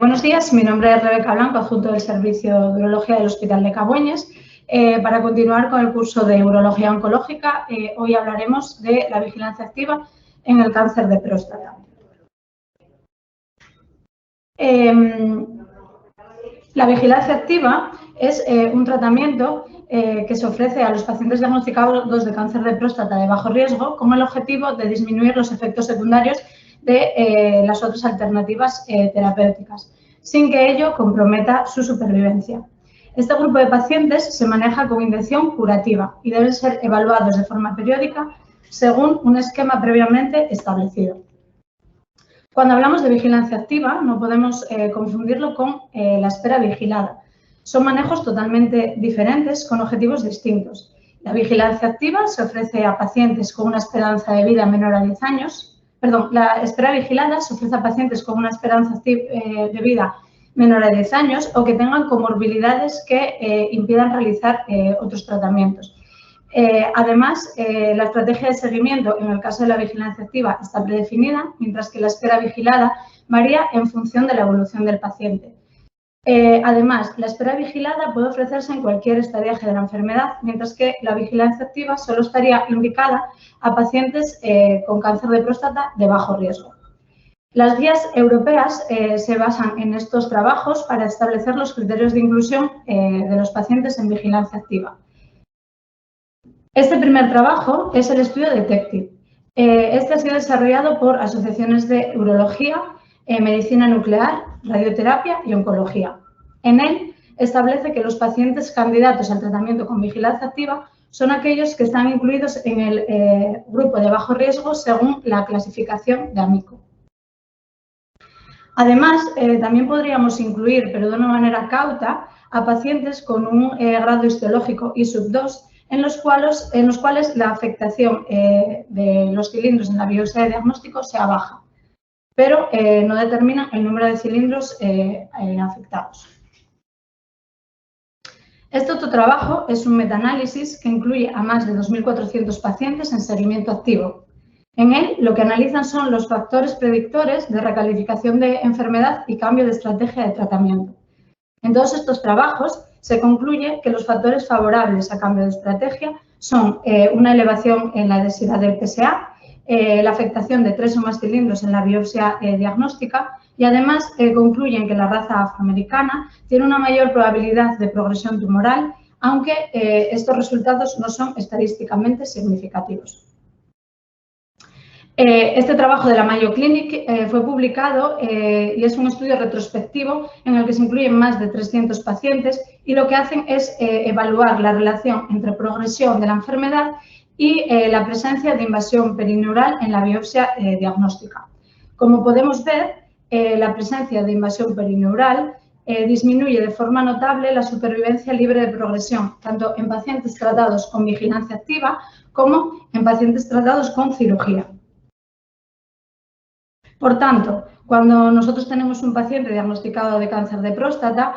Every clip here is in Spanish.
Buenos días, mi nombre es Rebeca Blanco, adjunto del Servicio de Urología del Hospital de Cabueñes. Para continuar con el curso de Urología Oncológica, hoy hablaremos de la vigilancia activa en el cáncer de próstata. La vigilancia activa es un tratamiento que se ofrece a los pacientes diagnosticados de cáncer de próstata de bajo riesgo con el objetivo de disminuir los efectos secundarios de las otras alternativas terapéuticas, sin que ello comprometa su supervivencia. Este grupo de pacientes se maneja con intención curativa y deben ser evaluados de forma periódica según un esquema previamente establecido. Cuando hablamos de vigilancia activa, no podemos confundirlo con la espera vigilada. Son manejos totalmente diferentes con objetivos distintos. La vigilancia activa se ofrece a pacientes con una esperanza de vida menor a 10 años. La espera vigilada se ofrece a pacientes con una esperanza de vida menor a 10 años o que tengan comorbilidades que impidan realizar otros tratamientos. Además, la estrategia de seguimiento en el caso de la vigilancia activa está predefinida, mientras que la espera vigilada varía en función de la evolución del paciente. Además, la espera vigilada puede ofrecerse en cualquier estadiaje de la enfermedad, mientras que la vigilancia activa solo estaría indicada a pacientes con cáncer de próstata de bajo riesgo. Las guías europeas se basan en estos trabajos para establecer los criterios de inclusión de los pacientes en vigilancia activa. Este primer trabajo es el estudio DETECTIVE. Este ha sido desarrollado por asociaciones de urología, medicina nuclear, radioterapia y oncología. En él establece que los pacientes candidatos al tratamiento con vigilancia activa son aquellos que están incluidos en el grupo de bajo riesgo según la clasificación de AMICO. Además, también podríamos incluir, pero de una manera cauta, a pacientes con un grado histológico ISUB2 en los cuales la afectación de los cilindros en la biopsia de diagnóstico sea baja, pero no determina el número de cilindros afectados. Este otro trabajo es un metaanálisis que incluye a más de 2.400 pacientes en seguimiento activo. En él, lo que analizan son los factores predictores de recalificación de enfermedad y cambio de estrategia de tratamiento. En todos estos trabajos se concluye que los factores favorables a cambio de estrategia son una elevación en la densidad del PSA, la afectación de 3 o más cilindros en la biopsia diagnóstica y además concluyen que la raza afroamericana tiene una mayor probabilidad de progresión tumoral, aunque estos resultados no son estadísticamente significativos. Este trabajo de la Mayo Clinic fue publicado y es un estudio retrospectivo en el que se incluyen más de 300 pacientes y lo que hacen es evaluar la relación entre progresión de la enfermedad y la presencia de invasión perineural en la biopsia diagnóstica. Como podemos ver, la presencia de invasión perineural disminuye de forma notable la supervivencia libre de progresión, tanto en pacientes tratados con vigilancia activa como en pacientes tratados con cirugía. Por tanto, cuando nosotros tenemos un paciente diagnosticado de cáncer de próstata,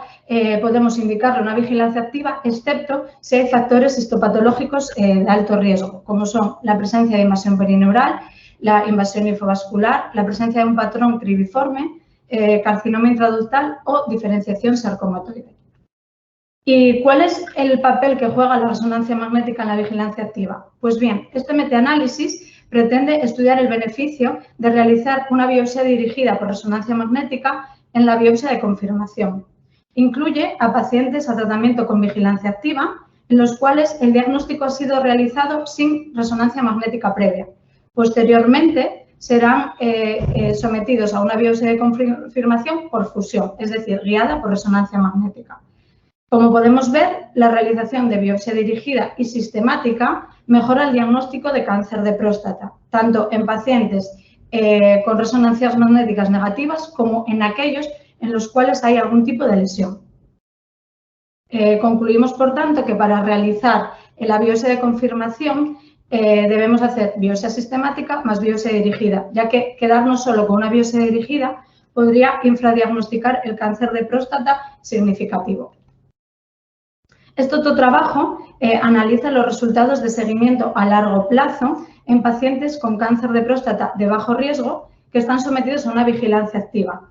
podemos indicarle una vigilancia activa, excepto si hay factores histopatológicos de alto riesgo, como son la presencia de invasión perineural, la invasión linfovascular, la presencia de un patrón cribiforme, carcinoma intraductal o diferenciación sarcomatoide. ¿Y cuál es el papel que juega la resonancia magnética en la vigilancia activa? Pues bien, este metaanálisis pretende estudiar el beneficio de realizar una biopsia dirigida por resonancia magnética en la biopsia de confirmación. Incluye a pacientes a tratamiento con vigilancia activa, en los cuales el diagnóstico ha sido realizado sin resonancia magnética previa. Posteriormente, serán sometidos a una biopsia de confirmación por fusión, es decir, guiada por resonancia magnética. Como podemos ver, la realización de biopsia dirigida y sistemática mejora el diagnóstico de cáncer de próstata, tanto en pacientes con resonancias magnéticas negativas como en aquellos en los cuales hay algún tipo de lesión. Concluimos, por tanto, que para realizar la biopsia de confirmación debemos hacer biopsia sistemática más biopsia dirigida, ya que quedarnos solo con una biopsia dirigida podría infradiagnosticar el cáncer de próstata significativo. Este otro trabajo analiza los resultados de seguimiento a largo plazo en pacientes con cáncer de próstata de bajo riesgo que están sometidos a una vigilancia activa.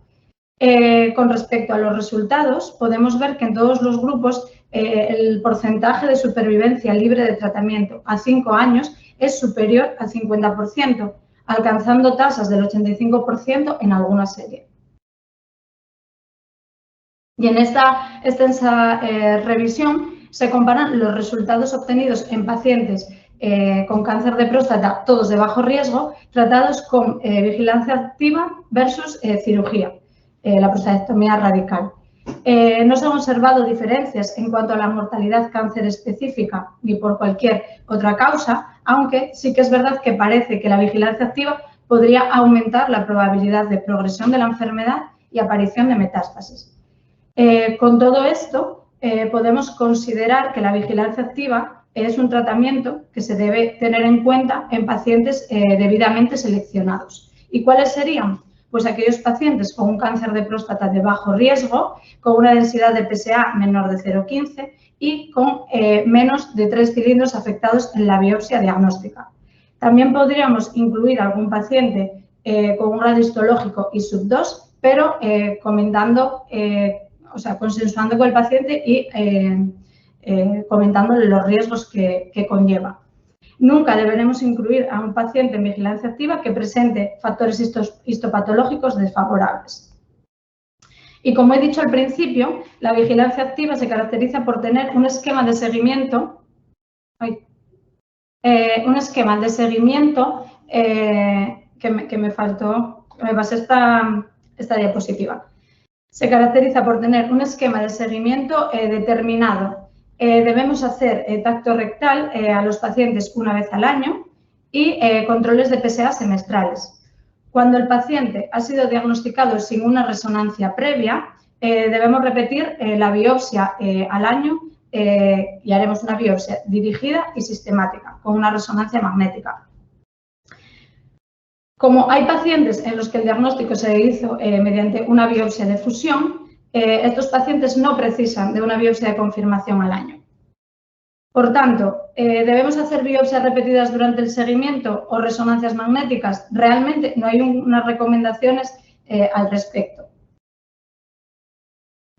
Con respecto a los resultados, podemos ver que en todos los grupos el porcentaje de supervivencia libre de tratamiento a 5 años es superior al 50%, alcanzando tasas del 85% en alguna serie. Y en esta extensa revisión se comparan los resultados obtenidos en pacientes con cáncer de próstata, todos de bajo riesgo, tratados con vigilancia activa versus cirugía, la prostatectomía radical. No se han observado diferencias en cuanto a la mortalidad cáncer específica ni por cualquier otra causa, aunque sí que es verdad que parece que la vigilancia activa podría aumentar la probabilidad de progresión de la enfermedad y aparición de metástasis. Con todo esto, podemos considerar que la vigilancia activa es un tratamiento que se debe tener en cuenta en pacientes debidamente seleccionados. ¿Y cuáles serían? Pues aquellos pacientes con un cáncer de próstata de bajo riesgo, con una densidad de PSA menor de 0,15 y con menos de 3 cilindros afectados en la biopsia diagnóstica. También podríamos incluir algún paciente con un grado histológico y sub-2, pero consensuando con el paciente y comentándole los riesgos que conlleva. Nunca deberemos incluir a un paciente en vigilancia activa que presente factores histopatológicos desfavorables. Y como he dicho al principio, la vigilancia activa se caracteriza por tener un esquema de seguimiento, que me faltó, me pasé esta diapositiva. Se caracteriza por tener un esquema de seguimiento determinado. Debemos hacer tacto rectal a los pacientes una vez al año y controles de PSA semestrales. Cuando el paciente ha sido diagnosticado sin una resonancia previa, debemos repetir la biopsia al año y haremos una biopsia dirigida y sistemática con una resonancia magnética. Como hay pacientes en los que el diagnóstico se hizo mediante una biopsia de fusión, estos pacientes no precisan de una biopsia de confirmación al año. Por tanto, ¿debemos hacer biopsias repetidas durante el seguimiento o resonancias magnéticas? Realmente no hay unas recomendaciones al respecto.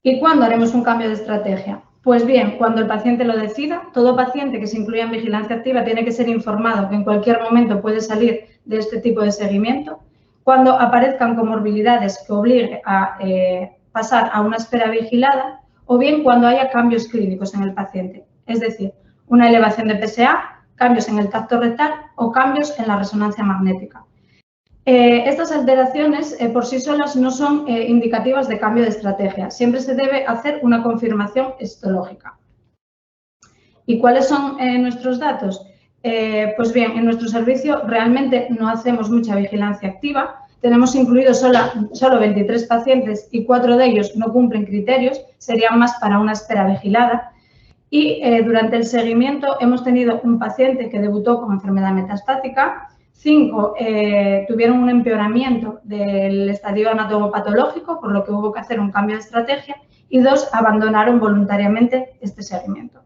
¿Y cuándo haremos un cambio de estrategia? Pues bien, cuando el paciente lo decida, todo paciente que se incluya en vigilancia activa tiene que ser informado que en cualquier momento puede salir de este tipo de seguimiento. Cuando aparezcan comorbilidades que obligue a pasar a una espera vigilada o bien cuando haya cambios clínicos en el paciente, es decir, una elevación de PSA, cambios en el tacto rectal o cambios en la resonancia magnética. Estas alteraciones por sí solas no son indicativas de cambio de estrategia. Siempre se debe hacer una confirmación histológica. ¿Y cuáles son nuestros datos? Pues bien, en nuestro servicio realmente no hacemos mucha vigilancia activa. Tenemos incluidos solo 23 pacientes y 4 de ellos no cumplen criterios, serían más para una espera vigilada. Y durante el seguimiento hemos tenido un paciente que debutó con enfermedad metastática, 5 tuvieron un empeoramiento del estadio anatomopatológico, por lo que hubo que hacer un cambio de estrategia, y 2 abandonaron voluntariamente este seguimiento.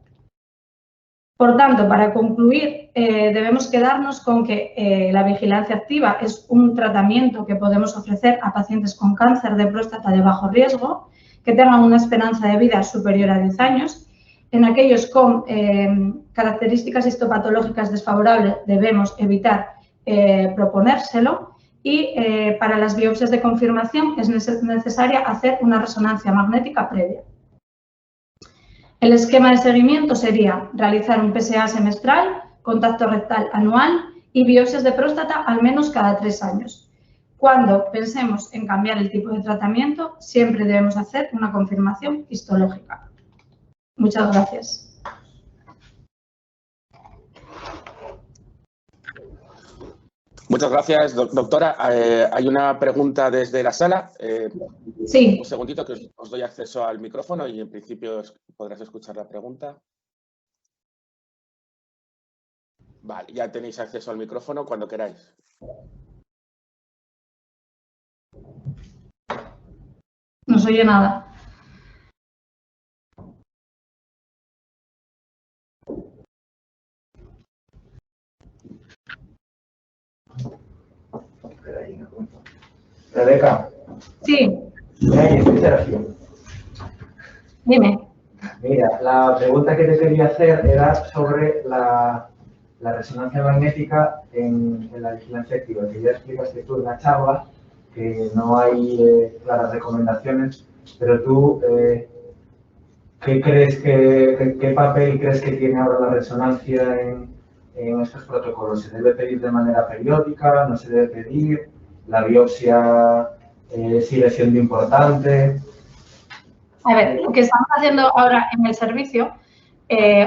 Por tanto, para concluir, debemos quedarnos con que la vigilancia activa es un tratamiento que podemos ofrecer a pacientes con cáncer de próstata de bajo riesgo, que tengan una esperanza de vida superior a 10 años. En aquellos con características histopatológicas desfavorables debemos evitar proponérselo y para las biopsias de confirmación es necesaria hacer una resonancia magnética previa. El esquema de seguimiento sería realizar un PSA semestral, contacto rectal anual y biopsias de próstata al menos cada 3 años. Cuando pensemos en cambiar el tipo de tratamiento, siempre debemos hacer una confirmación histológica. Muchas gracias. Muchas gracias, doctora. Hay una pregunta desde la sala. Sí. Un segundito que os doy acceso al micrófono y en principio podrás escuchar la pregunta. Vale, ya tenéis acceso al micrófono cuando queráis. No se oye nada. Rebeca. Sí. Soy Sergio. Dime. Mira, la pregunta que te quería hacer era sobre la resonancia magnética en la vigilancia activa, que ya explicaste tú en la charla que no hay claras recomendaciones, pero tú, ¿qué papel crees que tiene ahora la resonancia en estos protocolos? ¿Se debe pedir de manera periódica? ¿No se debe pedir? ¿La biopsia sigue siendo importante? A ver, lo que estamos haciendo ahora en el servicio,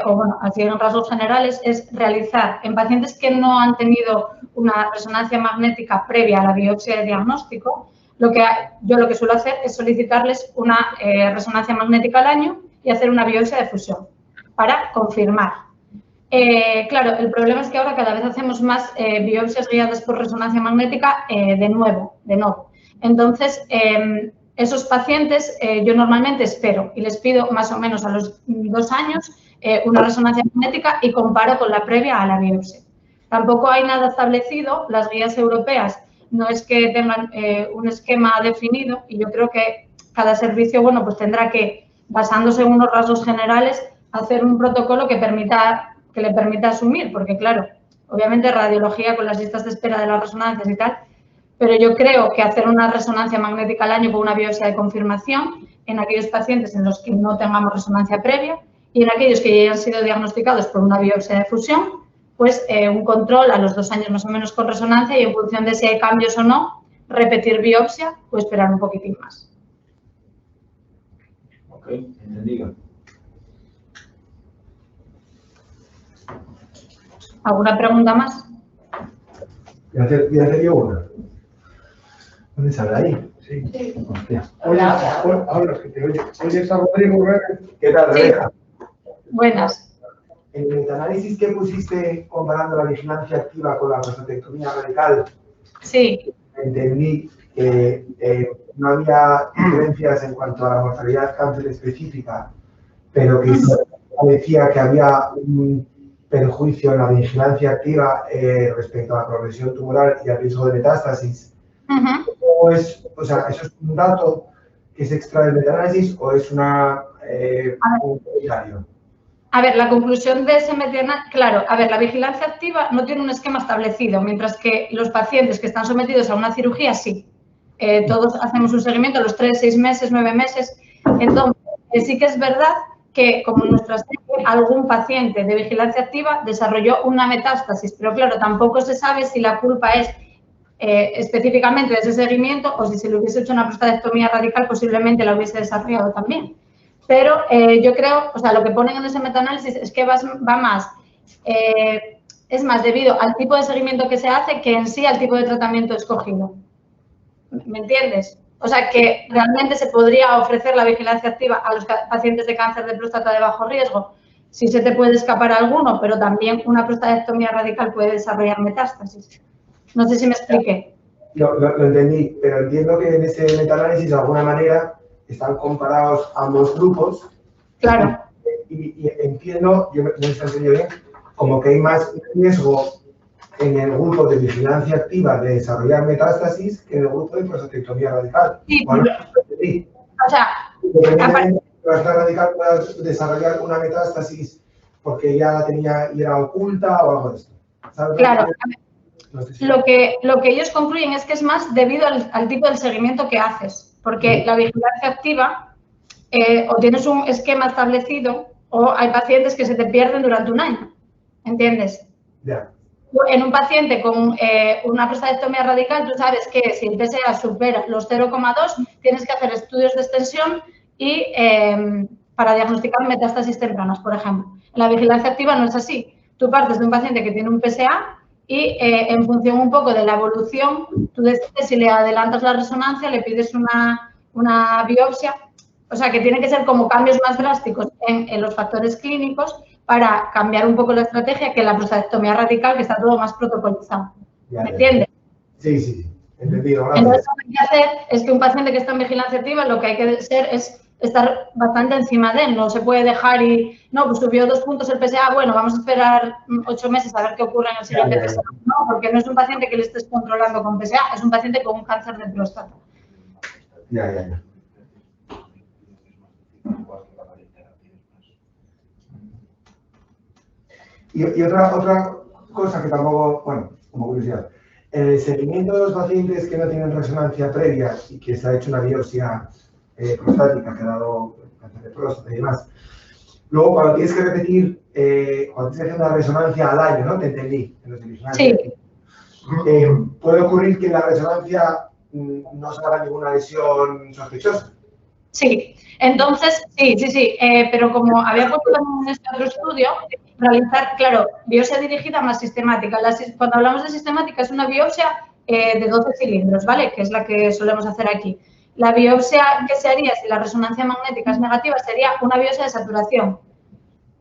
o bueno, así en rasgos generales, es realizar en pacientes que no han tenido una resonancia magnética previa a la biopsia de diagnóstico, yo lo que suelo hacer es solicitarles una resonancia magnética al año y hacer una biopsia de fusión para confirmar. Claro, el problema es que ahora cada vez hacemos más biopsias guiadas por resonancia magnética de nuevo. Entonces, esos pacientes yo normalmente espero y les pido más o menos a los 2 años una resonancia magnética y comparo con la previa a la biopsia. Tampoco hay nada establecido, las guías europeas no es que tengan un esquema definido y yo creo que cada servicio, bueno, pues tendrá que, basándose en unos rasgos generales, hacer un protocolo que le permita asumir, porque claro, obviamente radiología con las listas de espera de las resonancias y tal, pero yo creo que hacer una resonancia magnética al año con una biopsia de confirmación en aquellos pacientes en los que no tengamos resonancia previa y en aquellos que ya hayan sido diagnosticados por una biopsia de fusión, pues un control a los 2 años más o menos con resonancia y en función de si hay cambios o no, repetir biopsia o esperar un poquitín más. Ok, entendido. ¿Alguna pregunta más? Ya te dio una. ¿Dónde sale ahí? Sí. Hostia. Hola, que te oye. Oye, Rodrigo, ¿qué tal, Rebeca? Buenas. En el metaanálisis que pusiste comparando la vigilancia activa con la prostatectomía radical, sí, entendí que no había diferencias en cuanto a la mortalidad cáncer específica, pero que parecía que había un perjuicio en la vigilancia activa respecto a la progresión tumoral y al riesgo de metástasis. ¿Cómo es, o sea, eso es un dato que se extrae del metaanálisis o es un comentario? A ver, la conclusión de ese metaanálisis, claro, a ver, la vigilancia activa no tiene un esquema establecido, mientras que los pacientes que están sometidos a una cirugía sí. Todos hacemos un seguimiento a los 3, 6 meses, 9 meses. Entonces, sí que es verdad que, como en nuestra serie, algún paciente de vigilancia activa desarrolló una metástasis, pero claro, tampoco se sabe si la culpa es específicamente de ese seguimiento o si se le hubiese hecho una prostatectomía radical, posiblemente la hubiese desarrollado también. Pero yo creo, o sea, lo que ponen en ese metaanálisis es que va más, es más debido al tipo de seguimiento que se hace que en sí al tipo de tratamiento escogido. ¿Me entiendes? O sea, que realmente se podría ofrecer la vigilancia activa a los pacientes de cáncer de próstata de bajo riesgo. Sí se te puede escapar alguno, pero también una prostatectomía radical puede desarrollar metástasis. No sé si me expliqué. Lo entendí, pero entiendo que en ese metaanálisis, de alguna manera, están comparados ambos grupos. Claro. Y entiendo, yo me he entendido bien, como que hay más riesgo en el grupo de vigilancia activa de desarrollar metástasis que en el grupo de prostatectomía radical. Sí, bueno, sí. O sea, la radical puede desarrollar una metástasis porque ya la tenía y era oculta o algo de esto. ¿Sabes? Claro. No sé si lo que ellos concluyen es que es más debido al tipo de seguimiento que haces, porque la vigilancia activa o tienes un esquema establecido o hay pacientes que se te pierden durante un año, ¿entiendes? Ya. En un paciente con una prostatectomía radical, tú sabes que si el PSA supera los 0,2, tienes que hacer estudios de extensión y para diagnosticar metástasis tempranas, por ejemplo. En la vigilancia activa no es así. Tú partes de un paciente que tiene un PSA y en función un poco de la evolución, tú decides si le adelantas la resonancia, le pides una biopsia. O sea, que tiene que ser como cambios más drásticos en los factores clínicos para cambiar un poco la estrategia que la prostatectomía radical, que está todo más protocolizado. ¿Me entiendes? Sí, entendido. Entonces, lo que hay que hacer es que un paciente que está en vigilancia activa, lo que hay que hacer es estar bastante encima de él. No se puede dejar y, no, pues subió 2 puntos el PSA, bueno, vamos a esperar 8 meses a ver qué ocurre en el siguiente PSA. No, porque no es un paciente que le estés controlando con PSA, es un paciente con un cáncer de próstata. Ya. Y otra cosa que tampoco, bueno, como curiosidad, en el seguimiento de los pacientes que no tienen resonancia previa y que se ha hecho una biopsia prostática, que ha dado cáncer de próstata y demás, luego cuando tienes que repetir, cuando tienes que hacer una resonancia al año, ¿no? Te entendí, en los de vigilancia. Sí. ¿Puede ocurrir que en la resonancia no se haga ninguna lesión sospechosa? Sí, entonces, sí, pero como había puesto en este otro estudio, realizar, claro, biopsia dirigida más sistemática. Cuando hablamos de sistemática es una biopsia de 12 cilindros, ¿vale? Que es la que solemos hacer aquí. La biopsia que se haría si la resonancia magnética es negativa sería una biopsia de saturación.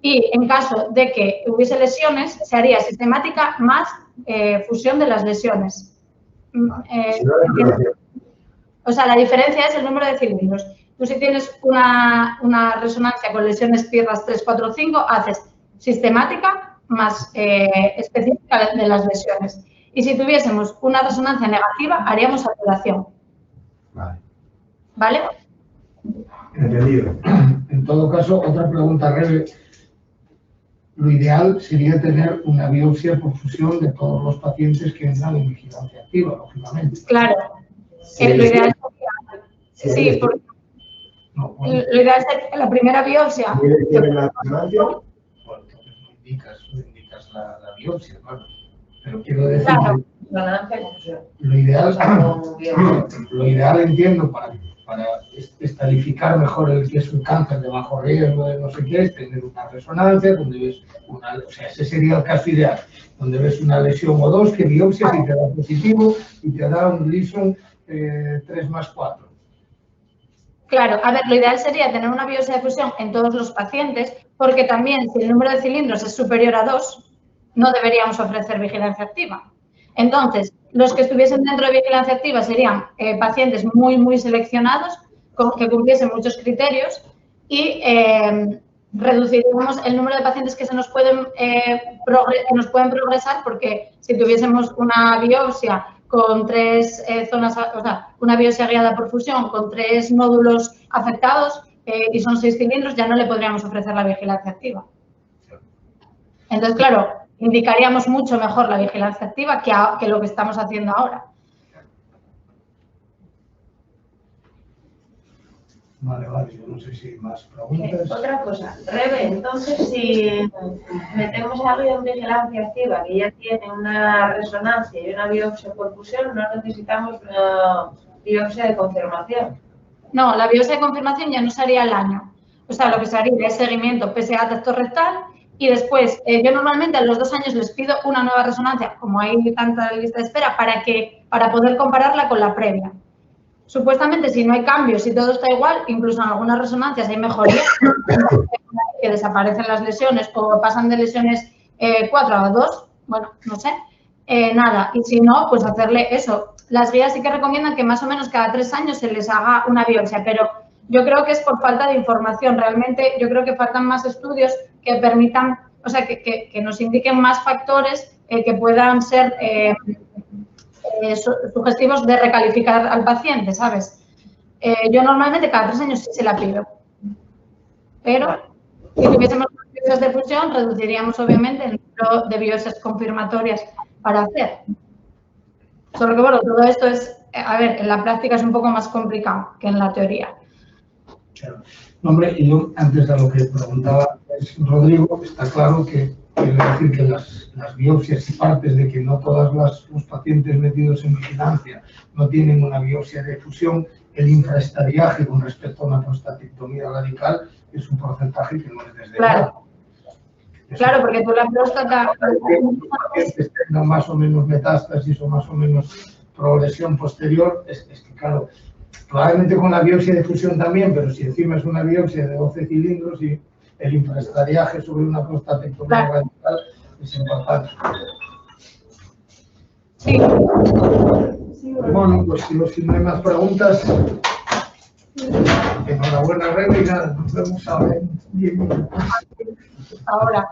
Y en caso de que hubiese lesiones, se haría sistemática más fusión de las lesiones. O sea, la diferencia es el número de cilindros. Tú si tienes una resonancia con lesiones tierras 3, 4, 5, haces sistemática más específica de las lesiones. Y si tuviésemos una resonancia negativa, haríamos saturación. ¿Vale? Entendido. En todo caso, otra pregunta breve. Lo ideal sería tener una biopsia por fusión de todos los pacientes que entran en vigilancia activa, lógicamente. Claro. Lo ideal sería... Sí, porque... No, bueno. Lo ideal es que la primera biopsia... Bueno, entonces no indicas la biopsia, claro. Pero quiero decir que lo ideal entiendo para estadificar mejor el que es un cáncer de bajo riesgo de no sé qué, es tener una resonancia donde ves una, o sea, ese sería el caso ideal, donde ves una lesión o dos que biopsias y te da positivo y te da un Gleason 3+4. Claro, a ver, lo ideal sería tener una biopsia de fusión en todos los pacientes, porque también si el número de cilindros es superior a 2, no deberíamos ofrecer vigilancia activa. Entonces, los que estuviesen dentro de vigilancia activa serían pacientes muy seleccionados, que cumpliesen muchos criterios y reduciríamos el número de pacientes que nos pueden progresar, porque si tuviésemos una biopsia con 3 zonas, o sea, una biopsia guiada por fusión con 3 nódulos afectados y son 6 cilindros, ya no le podríamos ofrecer la vigilancia activa. Entonces, claro, indicaríamos mucho mejor la vigilancia activa que lo que estamos haciendo ahora. Vale, yo no sé si hay más preguntas. Otra cosa, Rebe, entonces si metemos a alguien en vigilancia activa que ya tiene una resonancia y una biopsia por fusión, no necesitamos una biopsia de confirmación. No, la biopsia de confirmación ya no se haría al año. O sea, lo que se haría es seguimiento PSA tacto rectal y después yo normalmente a los 2 años les pido una nueva resonancia, como hay tanta lista de espera, para poder compararla con la previa. Supuestamente, si no hay cambios, si todo está igual, incluso en algunas resonancias hay mejoría, que desaparecen las lesiones o pasan de lesiones 4 a 2, bueno, no sé, nada. Y si no, pues hacerle eso. Las guías sí que recomiendan que más o menos cada 3 años se les haga una biopsia, pero yo creo que es por falta de información. Realmente yo creo que faltan más estudios que permitan, o sea, que nos indiquen más factores que puedan ser sugestivos de recalificar al paciente, ¿sabes? Yo normalmente cada 3 años sí se la pido, pero si tuviésemos biopsias de fusión reduciríamos obviamente el número de biopsias confirmatorias para hacer. Solo que bueno, todo esto es, a ver, en la práctica es un poco más complicado que en la teoría. Claro. No, hombre, y yo antes de lo que preguntaba Rodrigo, está claro que quiero decir que las biopsias y partes de que no todos los pacientes metidos en vigilancia no tienen una biopsia de fusión, el infraestadiaje con respecto a una prostatectomía radical es un porcentaje que no es desde nada. Claro, porque tú la próstata... Los pacientes tengan más o menos metástasis o más o menos progresión posterior, es que claro, probablemente con la biopsia de fusión también, pero si encima es una biopsia de 12 cilindros y el infraestadiaje sobre una prostatectomía radical es importante. Sí. Bueno, pues si no hay más preguntas, enhorabuena, Rebe, y nada, nos vemos ahora en 10 minutos. Ahora.